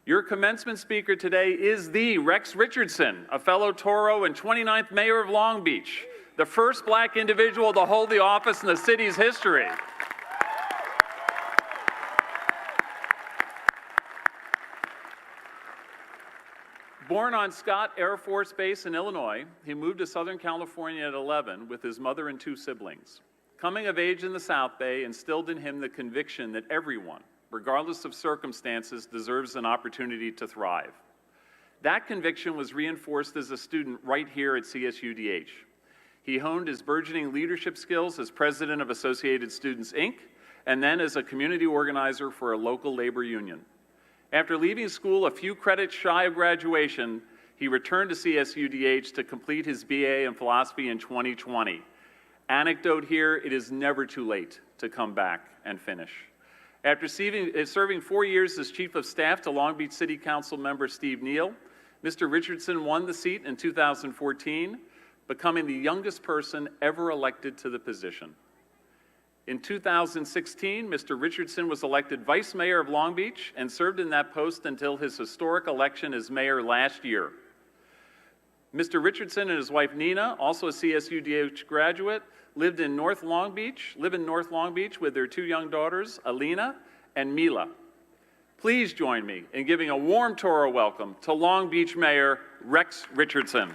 Your commencement speaker today is the Rex Richardson, a fellow Toro and 29th mayor of Long Beach, the first black individual to hold the office in the city's history. Born on Scott Air Force Base in Illinois, he moved to Southern California at 11 with his mother and 2 siblings. Coming of age in the South Bay instilled in him the conviction that everyone, regardless of circumstances, deserves an opportunity to thrive. That conviction was reinforced as a student right here at CSU-DH. He honed his burgeoning leadership skills as president of Associated Students, Inc., and then as a community organizer for a local labor union. After leaving school a few credits shy of graduation, he returned to CSU-DH to complete his BA in philosophy in 2020. Anecdote here, it is never too late to come back and finish. After serving 4 years as Chief of Staff to Long Beach City Council member Steve Neal, Mr. Richardson won the seat in 2014, becoming the youngest person ever elected to the position. In 2016, Mr. Richardson was elected Vice Mayor of Long Beach and served in that post until his historic election as mayor last year. Mr. Richardson and his wife Nina, also a CSU-DH graduate, live in North Long Beach with their 2 young daughters, Alina and Mila. Please join me in giving a warm Toro welcome to Long Beach Mayor Rex Richardson.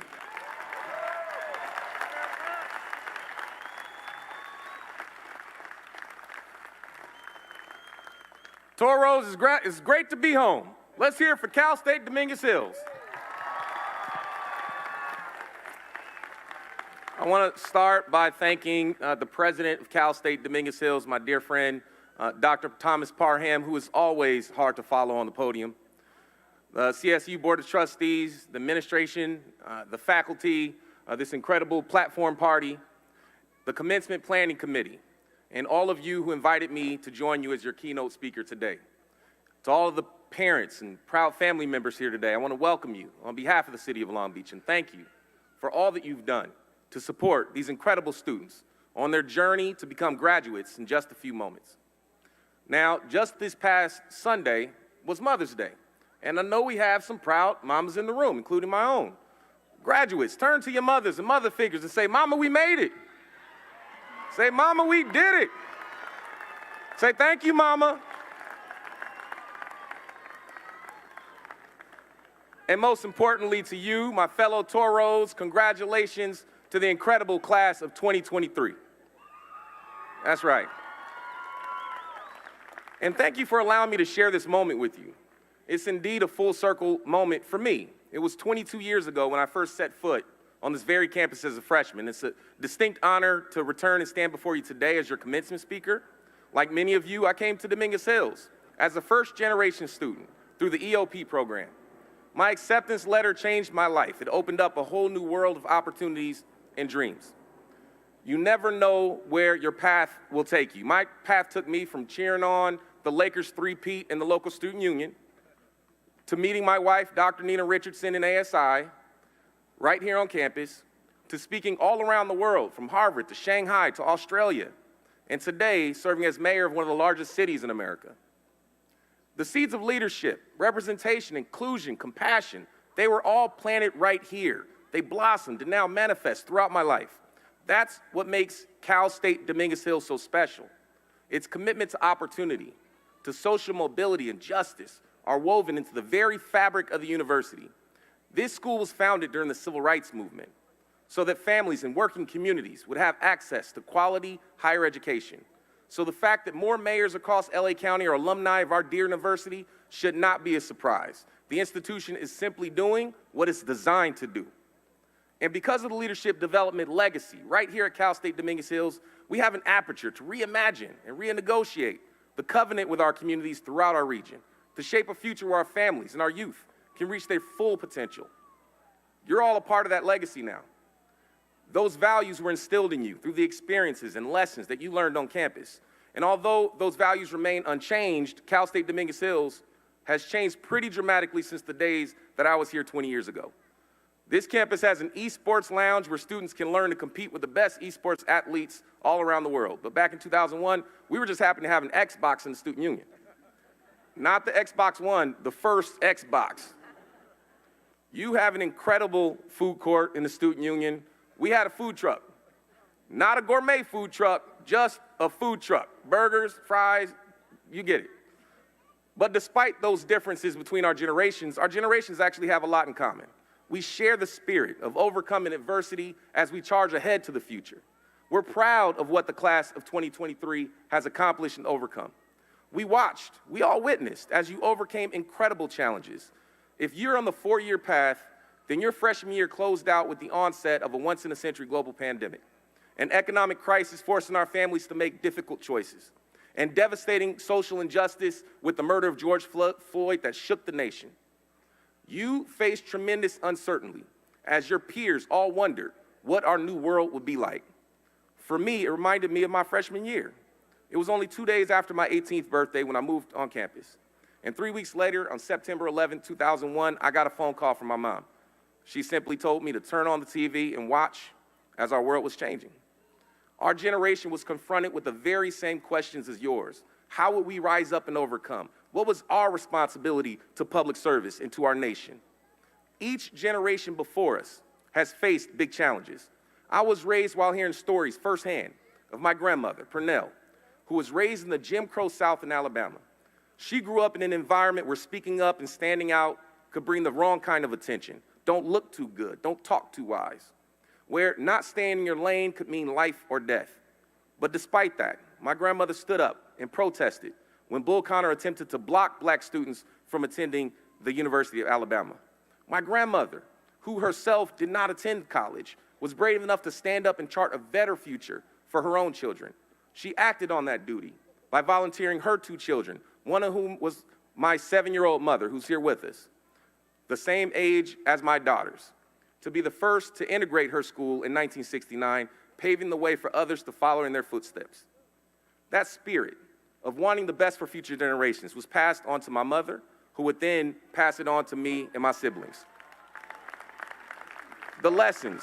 Toros, it's great to be home. Let's hear it for Cal State Dominguez Hills. I want to start by thanking the president of Cal State Dominguez Hills, my dear friend, Dr. Thomas Parham, who is always hard to follow on the podium, the CSU Board of Trustees, the administration, the faculty, this incredible platform party, the Commencement Planning Committee, and all of you who invited me to join you as your keynote speaker today. To all of the parents and proud family members here today, I want to welcome you on behalf of the City of Long Beach and thank you for all that you've done to support these incredible students on their journey to become graduates in just a few moments. Now, just this past Sunday was Mother's Day, and I know we have some proud mamas in the room, including my own. Graduates, turn to your mothers and mother figures and say, "Mama, we made it." Say, "Mama, we did it." Say, "Thank you, Mama." And most importantly to you, my fellow Toros, congratulations to the incredible class of 2023. That's right. And thank you for allowing me to share this moment with you. It's indeed a full circle moment for me. It was 22 years ago when I first set foot on this very campus as a freshman. It's a distinct honor to return and stand before you today as your commencement speaker. Like many of you, I came to Dominguez Hills as a first-generation student through the EOP program. My acceptance letter changed my life. It opened up a whole new world of opportunities and dreams. You never know where your path will take you. My path took me from cheering on the Lakers three-peat in the local student union to meeting my wife, Dr. Nina Richardson, in ASI, right here on campus, to speaking all around the world, from Harvard to Shanghai to Australia, and today serving as mayor of one of the largest cities in America. The seeds of leadership, representation, inclusion, compassion, they were all planted right here. They blossomed and now manifest throughout my life. That's what makes Cal State Dominguez Hills so special. Its commitment to opportunity, to social mobility and justice are woven into the very fabric of the university. This school was founded during the Civil Rights Movement so that families and working communities would have access to quality higher education. So the fact that more mayors across LA County are alumni of our dear university should not be a surprise. The institution is simply doing what it's designed to do. And because of the leadership development legacy, right here at Cal State Dominguez Hills, we have an aperture to reimagine and renegotiate the covenant with our communities throughout our region, to shape a future where our families and our youth can reach their full potential. You're all a part of that legacy now. Those values were instilled in you through the experiences and lessons that you learned on campus. And although those values remain unchanged, Cal State Dominguez Hills has changed pretty dramatically since the days that I was here 20 years ago. This campus has an esports lounge where students can learn to compete with the best esports athletes all around the world. But back in 2001, we were just happy to have an Xbox in the student union. Not the Xbox One, the first Xbox. You have an incredible food court in the student union. We had a food truck. Not a gourmet food truck, just a food truck. Burgers, fries, you get it. But despite those differences between our generations actually have a lot in common. We share the spirit of overcoming adversity as we charge ahead to the future. We're proud of what the class of 2023 has accomplished and overcome. We watched, we all witnessed as you overcame incredible challenges. If you're on the four-year path, then your freshman year closed out with the onset of a once-in-a-century global pandemic, an economic crisis forcing our families to make difficult choices, and devastating social injustice with the murder of George Floyd that shook the nation. You faced tremendous uncertainty as your peers all wondered what our new world would be like. For me, it reminded me of my freshman year. It was only 2 days after my 18th birthday when I moved on campus. And 3 weeks later, on September 11, 2001, I got a phone call from my mom. She simply told me to turn on the TV and watch as our world was changing. Our generation was confronted with the very same questions as yours. How would we rise up and overcome? What was our responsibility to public service and to our nation? Each generation before us has faced big challenges. I was raised while hearing stories firsthand of my grandmother, Pernell, who was raised in the Jim Crow South in Alabama. She grew up in an environment where speaking up and standing out could bring the wrong kind of attention. Don't look too good, don't talk too wise. Where not staying in your lane could mean life or death. But despite that, my grandmother stood up and protested when Bull Connor attempted to block black students from attending the University of Alabama. My grandmother, who herself did not attend college, was brave enough to stand up and chart a better future for her own children. She acted on that duty by volunteering her 2 children, one of whom was my 7-year-old mother, who's here with us, the same age as my daughters, to be the first to integrate her school in 1969, paving the way for others to follow in their footsteps. That spirit of wanting the best for future generations was passed on to my mother, who would then pass it on to me and my siblings. The lessons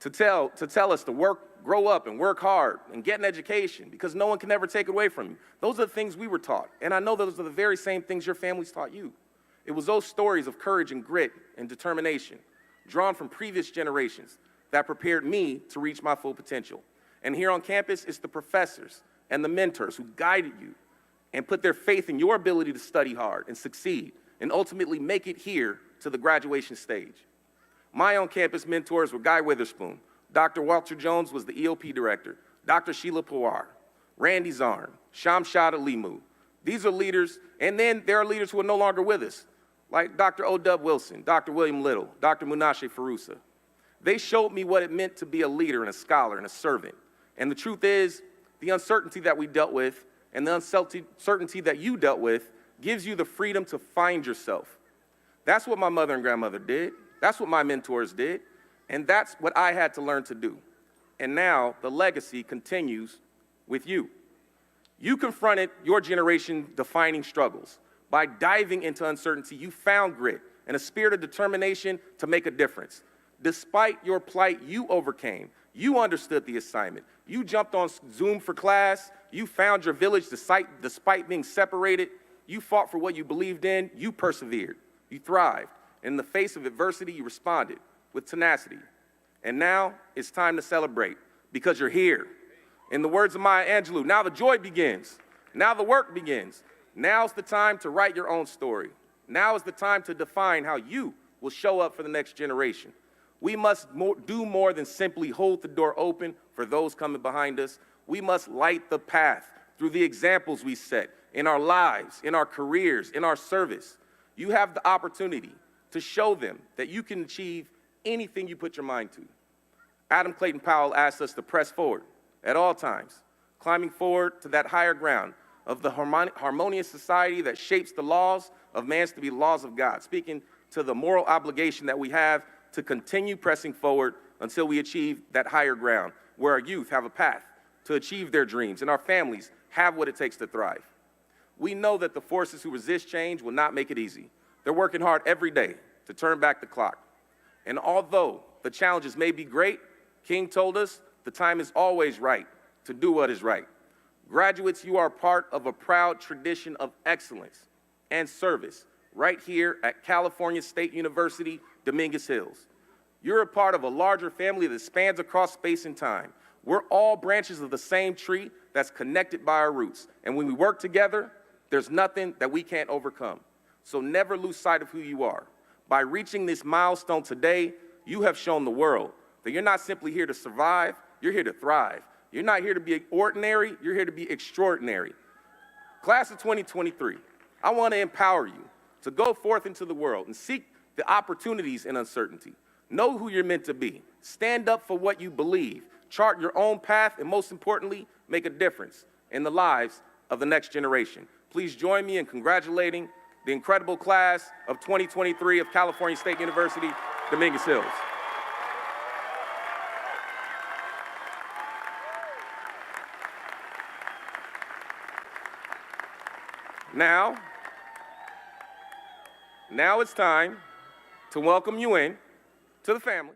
to tell us to work, grow up and work hard and get an education because no one can ever take it away from you. Those are the things we were taught. And I know those are the very same things your families taught you. It was those stories of courage and grit and determination drawn from previous generations that prepared me to reach my full potential. And here on campus, it's the professors and the mentors who guided you and put their faith in your ability to study hard and succeed and ultimately make it here to the graduation stage. My on-campus mentors were Guy Witherspoon. Dr. Walter Jones was the EOP director. Dr. Sheila Pawar, Randy Zarn, Shamshad Alimu. These are leaders, and then there are leaders who are no longer with us, like Dr. O.W. Wilson, Dr. William Little, Dr. Munashe Farusa. They showed me what it meant to be a leader and a scholar and a servant. And the truth is, the uncertainty that we dealt with and the uncertainty that you dealt with gives you the freedom to find yourself. That's what my mother and grandmother did. That's what my mentors did. And that's what I had to learn to do. And now the legacy continues with you. You confronted your generation-defining struggles. By diving into uncertainty, you found grit and a spirit of determination to make a difference. Despite your plight, you overcame. You understood the assignment. You jumped on Zoom for class. You found your village despite being separated. You fought for what you believed in. You persevered. You thrived. In the face of adversity, you responded with tenacity. And now it's time to celebrate because you're here. In the words of Maya Angelou, now the joy begins. Now the work begins. Now's the time to write your own story. Now is the time to define how you will show up for the next generation. We must do more than simply hold the door open for those coming behind us. We must light the path through the examples we set in our lives, in our careers, in our service. You have the opportunity to show them that you can achieve anything you put your mind to. Adam Clayton Powell asked us to press forward at all times, climbing forward to that higher ground of the harmonious society that shapes the laws of man's to be laws of God, speaking to the moral obligation that we have to continue pressing forward until we achieve that higher ground, where our youth have a path to achieve their dreams and our families have what it takes to thrive. We know that the forces who resist change will not make it easy. They're working hard every day to turn back the clock. And although the challenges may be great, King told us the time is always right to do what is right. Graduates, you are part of a proud tradition of excellence and service right here at California State University, Dominguez Hills. You're a part of a larger family that spans across space and time. We're all branches of the same tree that's connected by our roots. And when we work together, there's nothing that we can't overcome. So never lose sight of who you are. By reaching this milestone today, you have shown the world that you're not simply here to survive, you're here to thrive. You're not here to be ordinary, you're here to be extraordinary. Class of 2023, I want to empower you to go forth into the world and seek the opportunities in uncertainty. Know who you're meant to be. Stand up for what you believe. Chart your own path, and most importantly, make a difference in the lives of the next generation. Please join me in congratulating the incredible class of 2023 of California State University, Dominguez Hills. Now it's time to welcome you in to the family.